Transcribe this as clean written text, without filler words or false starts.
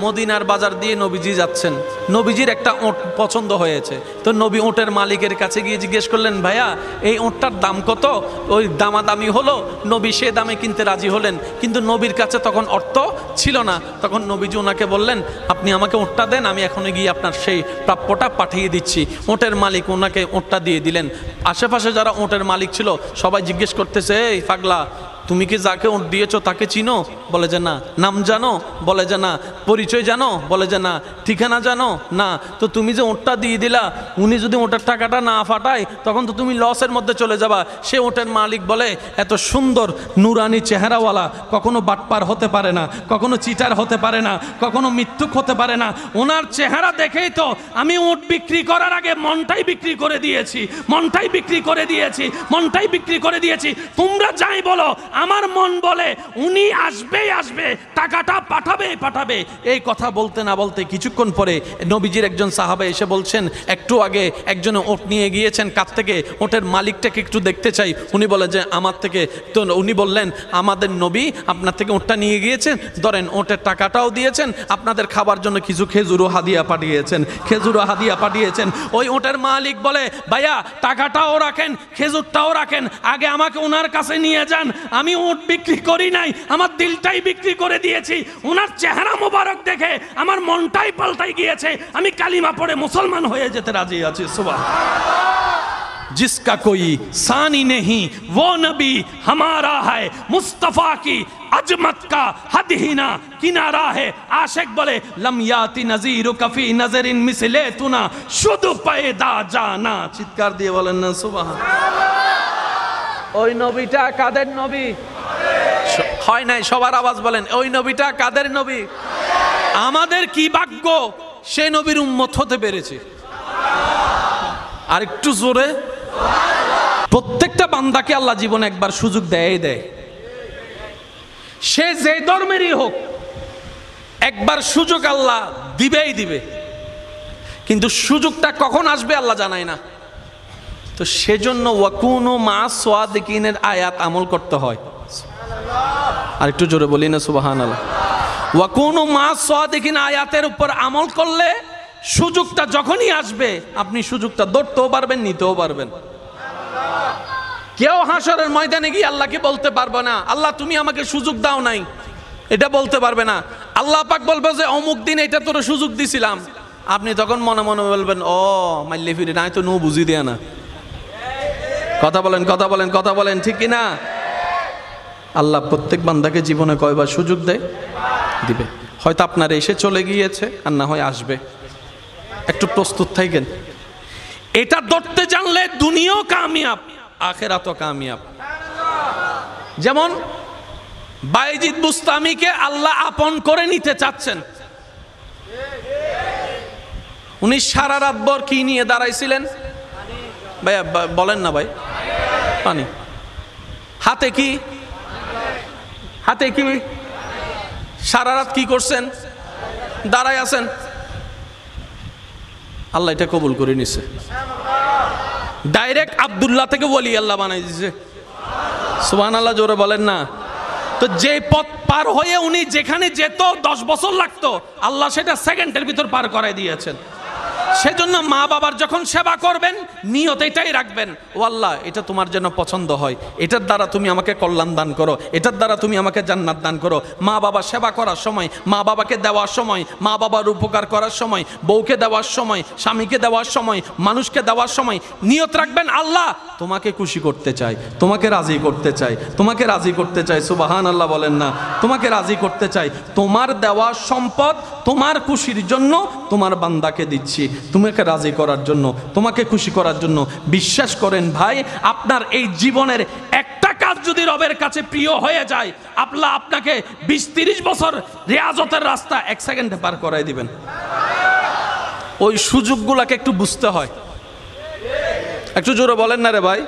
মদিনার বাজার দিয়ে নবীজি যাচ্ছেন, নবীজির একটা ওঁট পছন্দ হয়েছে। তো নবী ওঁটের মালিকের কাছে গিয়ে জিজ্ঞেস করলেন, ভাইয়া এই ওঁটটার দাম কত? ওই দামাদামি হলো, নবী সে দামে কিনতে রাজি হলেন, কিন্তু নবীর কাছে তখন অর্থ ছিল না। তখন নবীজি ওনাকে বললেন, আপনি আমাকে ওঁটটা দেন, আমি এখনই গিয়ে আপনার সেই প্রাপ্যটা পাঠিয়ে দিচ্ছি। ওঁটের মালিক ওনাকে ওঁটটা দিয়ে দিলেন। আশেপাশে যারা ওঁটের মালিক ছিল সবাই জিজ্ঞেস করতেছে, এই পাগলা, তুমি কি যাকে ওঁট দিয়েছো তাকে চিনো? বলে যে না। নাম জানো? বলে যে না। পরিচয় জানো? বলে যে না। ঠিকানা জানো? না। তো তুমি যে ওঁটটা দিয়ে দিলা, উনি যদি ওঁটের টাকাটা না ফাটায় তখন তো তুমি লসের মধ্যে চলে যাবা। সে ওঁটের মালিক বলে, এত সুন্দর নুরানি চেহারাওয়ালা কখনো বাটপার হতে পারে না, কখনো চিটার হতে পারে না, কখনো মিথ্যুক হতে পারে না। ওনার চেহারা দেখেই তো আমি ওঁট বিক্রি করার আগে মনটাই বিক্রি করে দিয়েছি, মনটাই বিক্রি করে দিয়েছি, মনটাই বিক্রি করে দিয়েছি। তোমরা যাই বলো, আমার মন বলে উনি আসবেই আসবে, টাকাটা পাঠাবে পাঠাবে। এই কথা বলতে না বলতে কিছুক্ষণ পরে নবীজির একজন সাহাবা এসে বলছেন, একটু আগে একজনে ওট নিয়ে গিয়েছেন, কাছ থেকে ওটের মালিকটাকে একটু দেখতে চাই। উনি বলে যে আমার থেকে। তো উনি বললেন, আমাদের নবী আপনার থেকে ওটটা নিয়ে গিয়েছেন, ধরেন ওটের টাকাটাও দিয়েছেন, আপনাদের খাবার জন্য কিছু খেজুরও হাদিয়া পাঠিয়েছেন, খেজুরও হাদিয়া পাঠিয়েছেন। ওই ওটের মালিক বলে, ভাইয়া টাকাটাও রাখেন, খেজুরটাও রাখেন, আগে আমাকে ওনার কাছে নিয়ে যান। আমি ওট বিক্রি করি নাই, আমার দিলটাই বিক্রি করে দিয়েছি। ওনার চেহারা মোবারক দেখে আমার মনটাই পাল্টাই গিয়েছে, আমি কালিমা পড়ে মুসলমান হয়ে যেতে রাজি আছি। সুবহানাল্লাহ। जिसका कोई सानी नहीं वो नबी हमारा है, मुस्तफा की अजमत का हद ही ना किनारा है। आशिक बोले लम याति नजीरु कफी नजरिन मिसले तुना शुद्ध पैदा जाना। চিৎকার দিয়ে বলেন না সুবহানাল্লাহ। ওই নবীটা কাদের নবী? হয় নাই, সবার আওয়াজ বলেন, ওই নবীটা কাদের নবী? আমাদের কি ভাগ্য সেই নবীর উম্মত হতে পেরেছে। আর একটু জোরে। প্রত্যেকটা বান্দাকে আল্লাহ জীবনে একবার সুযোগ দেয়, সে যে ধর্মেরই হোক একবার সুযোগ আল্লাহ দিবেই দিবে, কিন্তু সুযোগটা কখন আসবে আল্লাহ জানায় না। তো সেজন্য ওয়াকুনু মা সাদিকিনের আয়াত আমল করতে হয়। আর একটু জোরে বলি না সুবহানাল্লাহ। ওয়াকুনু মা সাদিকিন আয়াতের উপর আমল করলে সুযোগটা যখনই আসবে আপনি সুযোগটা ধরতেও পারবেন, নিতেও পারবেন। কেউ হাসরের ময়দানে গিয়ে আল্লাহকে বলতে পারবে না, আল্লাহ তুমি আমাকে সুযোগ দাও নাই, এটা বলতে পারবে না। আল্লাহ পাক বলবে যে অমুক দিন এটা তোর সুযোগ দিছিলাম। আপনি তখন মনে মনে বলবেন, ও মাইলে ফিরে নাই তো নো বুঝি দেয়া না। কথা বলেন, কথা বলেন, কথা বলেন, ঠিক কিনা? আল্লাহ প্রত্যেক বান্দাকে জীবনে কয়বার সুযোগ দেয়? দিবে। হয়তো আপনার এসে চলে গিয়েছে, আর না হয় আসবে। একটু প্রস্তুত থাকেন। এটা ধরতে জানলে দুনিয়াও কামিয়াব, আখিরাতও কামিয়াব। যেমন বাইজিদ বুস্তামিকে আল্লাহ আপন করে নিতে চাচ্ছেন। উনি সারা রাত ভর কি নিয়ে দাঁড়াইছিলেন ভাইয়া? বলেন না ভাই। পানি। হাতে কি? হাতে কি? সারা রাত কি করছেন? দাঁড়ায় আছেন। আল্লাহ এটা কবুল করে নিছে। ডাইরেক্ট আব্দুল্লাহ থেকে ওলি আল্লাহ বানাই দিছে। সুবহানাল্লাহ, জোরে বলেন না। তো যে পথ পার হয়ে উনি যেখানে যেত 10 বছর লাগতো, আল্লাহ সেটা সেকেন্ডের ভিতর পার করাই দিয়েছেন। সেজন্য মা বাবার যখন সেবা করবেন নিয়ত এটাই রাখবেন, ও আল্লাহ এটা তোমার জন্য পছন্দ হয়, এটার দ্বারা তুমি আমাকে কল্যাণ দান করো, এটার দ্বারা তুমি আমাকে জান্নাত দান করো। মা বাবা সেবা করার সময়, মা বাবাকে দেওয়ার সময়, মা বাবার উপকার করার সময়, বউকে দেওয়ার সময়, স্বামীকে দেওয়ার সময়, মানুষকে দেওয়ার সময় নিয়ত রাখবেন, আল্লাহ তোমাকে খুশি করতে চাই, তোমাকে রাজি করতে চাই, তোমাকে রাজি করতে চাই। সুবহানাল্লাহ বলেন না। তোমাকে রাজি করতে চাই, তোমার দেওয়া সম্পদ তোমার খুশির জন্য তোমার বান্দাকে দিচ্ছি, তোমাকে রাজি করার জন্য, তোমাকে খুশি করার জন্য। বিশ্বাস করেন ভাই, আপনার এই জীবনের একটা কাজ যদি রবের কাছে প্রিয় হয়ে যায়, আল্লাহ আপনাকে 20-30 বছর রিয়াজতের রাস্তা 1 সেকেন্ডে পার করাই দিবেন। ওই সুযোগগুলোকে একটু বুঝতে হয়। একটু জোরে বলেন না রে ভাই।